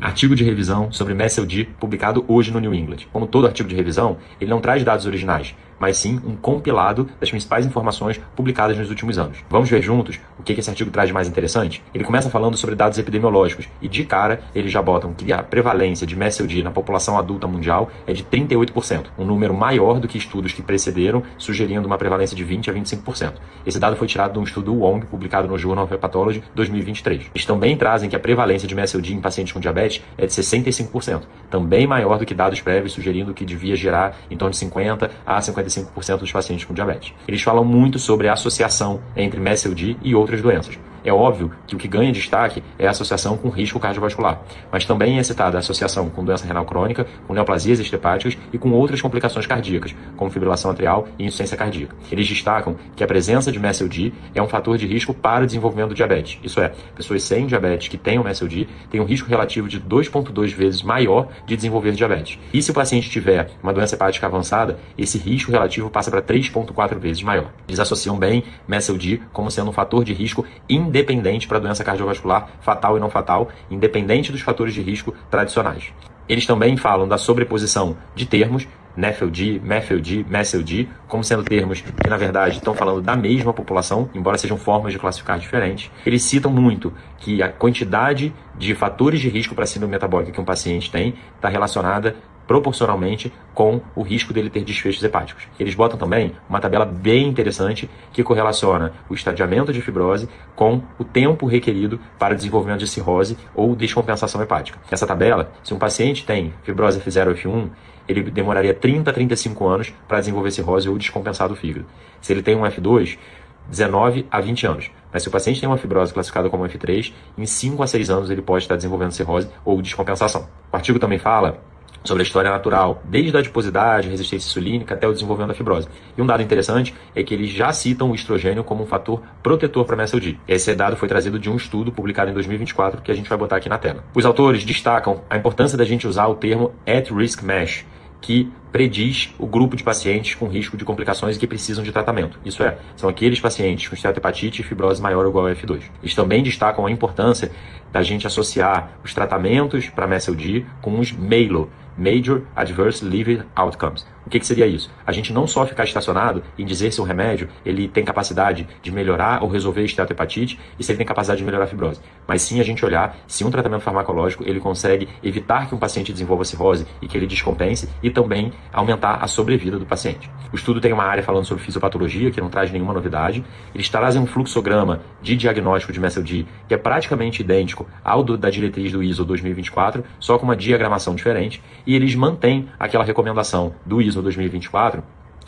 Artigo de revisão sobre MASLD publicado hoje no New England. Como todo artigo de revisão, ele não traz dados originais, mas sim um compilado das principais informações publicadas nos últimos anos. Vamos ver juntos o que esse artigo traz de mais interessante? Ele começa falando sobre dados epidemiológicos e de cara eles já botam que a prevalência de MASLD na população adulta mundial é de 38%, um número maior do que estudos que precederam, sugerindo uma prevalência de 20% a 25%. Esse dado foi tirado de um estudo Wong publicado no Journal of Hepatology 2023. Eles também trazem que a prevalência de MASLD em pacientes com diabetes é de 65%, também maior do que dados prévios sugerindo que devia gerar em torno de 50% a 55% dos pacientes com diabetes. Eles falam muito sobre a associação entre MASLD e outras doenças. É óbvio que o que ganha destaque é a associação com risco cardiovascular, mas também é citada a associação com doença renal crônica, com neoplasias extrahepáticas e com outras complicações cardíacas, como fibrilação atrial e insuficiência cardíaca. Eles destacam que a presença de MASLD é um fator de risco para o desenvolvimento do diabetes. Isso é, pessoas sem diabetes que tenham MASLD têm um risco relativo de 2,2 vezes maior de desenvolver diabetes. E se o paciente tiver uma doença hepática avançada, esse risco relativo passa para 3,4 vezes maior. Eles associam bem MASLD como sendo um fator de risco independente para a doença cardiovascular, fatal e não fatal, independente dos fatores de risco tradicionais. Eles também falam da sobreposição de termos, NAFLD, MAFLD, MASLD, como sendo termos que, na verdade, estão falando da mesma população, embora sejam formas de classificar diferentes. Eles citam muito que a quantidade de fatores de risco para a síndrome metabólica que um paciente tem está relacionada proporcionalmente com o risco dele ter desfechos hepáticos. Eles botam também uma tabela bem interessante que correlaciona o estadiamento de fibrose com o tempo requerido para o desenvolvimento de cirrose ou descompensação hepática. Nessa tabela, se um paciente tem fibrose F0 ou F1, ele demoraria 30 a 35 anos para desenvolver cirrose ou descompensar do fígado. Se ele tem um F2, 19 a 20 anos. Mas se o paciente tem uma fibrose classificada como F3, em 5 a 6 anos ele pode estar desenvolvendo cirrose ou descompensação. O artigo também fala sobre a história natural, desde a adiposidade, resistência insulínica até o desenvolvimento da fibrose. E um dado interessante é que eles já citam o estrogênio como um fator protetor para a MASLD. Esse dado foi trazido de um estudo publicado em 2024 que a gente vai botar aqui na tela. Os autores destacam a importância da gente usar o termo at-risk MASH, que prediz o grupo de pacientes com risco de complicações e que precisam de tratamento. Isso é, são aqueles pacientes com esteatohepatite e fibrose maior ou igual a F2. Eles também destacam a importância da gente associar os tratamentos para MASLD com os MALO, Major Adverse Liver Outcomes. O que seria isso? A gente não só ficar estacionado em dizer se o remédio ele tem capacidade de melhorar ou resolver a esteatohepatite e se ele tem capacidade de melhorar a fibrose, mas sim a gente olhar se um tratamento farmacológico ele consegue evitar que um paciente desenvolva cirrose e que ele descompense e também aumentar a sobrevida do paciente. O estudo tem uma área falando sobre fisiopatologia, que não traz nenhuma novidade. Eles trazem um fluxograma de diagnóstico de MASLD que é praticamente idêntico ao da diretriz do ISO 2024, só com uma diagramação diferente, e eles mantêm aquela recomendação do ISO 2024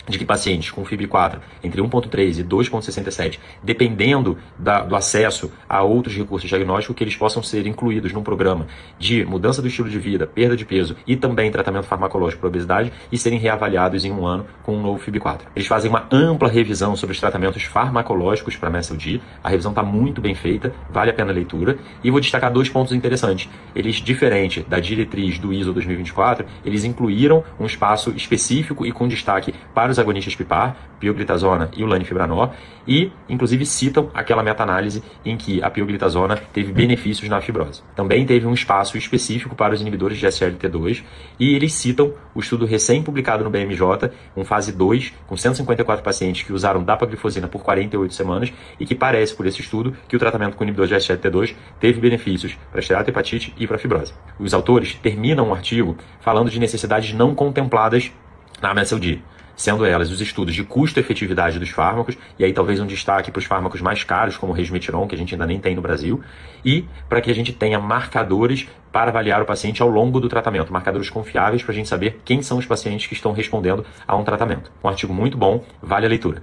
de que pacientes com FIB4 entre 1,3 e 2,67, dependendo do acesso a outros recursos diagnósticos, que eles possam ser incluídos num programa de mudança do estilo de vida, perda de peso e também tratamento farmacológico para obesidade e serem reavaliados em um ano com um novo FIB4. Eles fazem uma ampla revisão sobre os tratamentos farmacológicos para MASLD. A revisão está muito bem feita, vale a pena a leitura. E vou destacar 2 pontos interessantes. Eles, diferente da diretriz do ISO 2024, eles incluíram um espaço específico e com destaque para os agonistas PPAR, pioglitazona e o lanifibranor, e inclusive citam aquela meta-análise em que a pioglitazona teve benefícios na fibrose. Também teve um espaço específico para os inibidores de SGLT2 e eles citam o estudo recém-publicado no BMJ, um fase 2, com 154 pacientes que usaram dapaglifosina por 48 semanas e que parece, por esse estudo, que o tratamento com inibidor de SGLT2 teve benefícios para esteatohepatite e para fibrose. Os autores terminam o artigo falando de necessidades não contempladas na MASLD, sendo elas os estudos de custo-efetividade dos fármacos, e aí talvez um destaque para os fármacos mais caros, como o resmetirom, que a gente ainda nem tem no Brasil, e para que a gente tenha marcadores para avaliar o paciente ao longo do tratamento, marcadores confiáveis para a gente saber quem são os pacientes que estão respondendo a um tratamento. Um artigo muito bom, vale a leitura.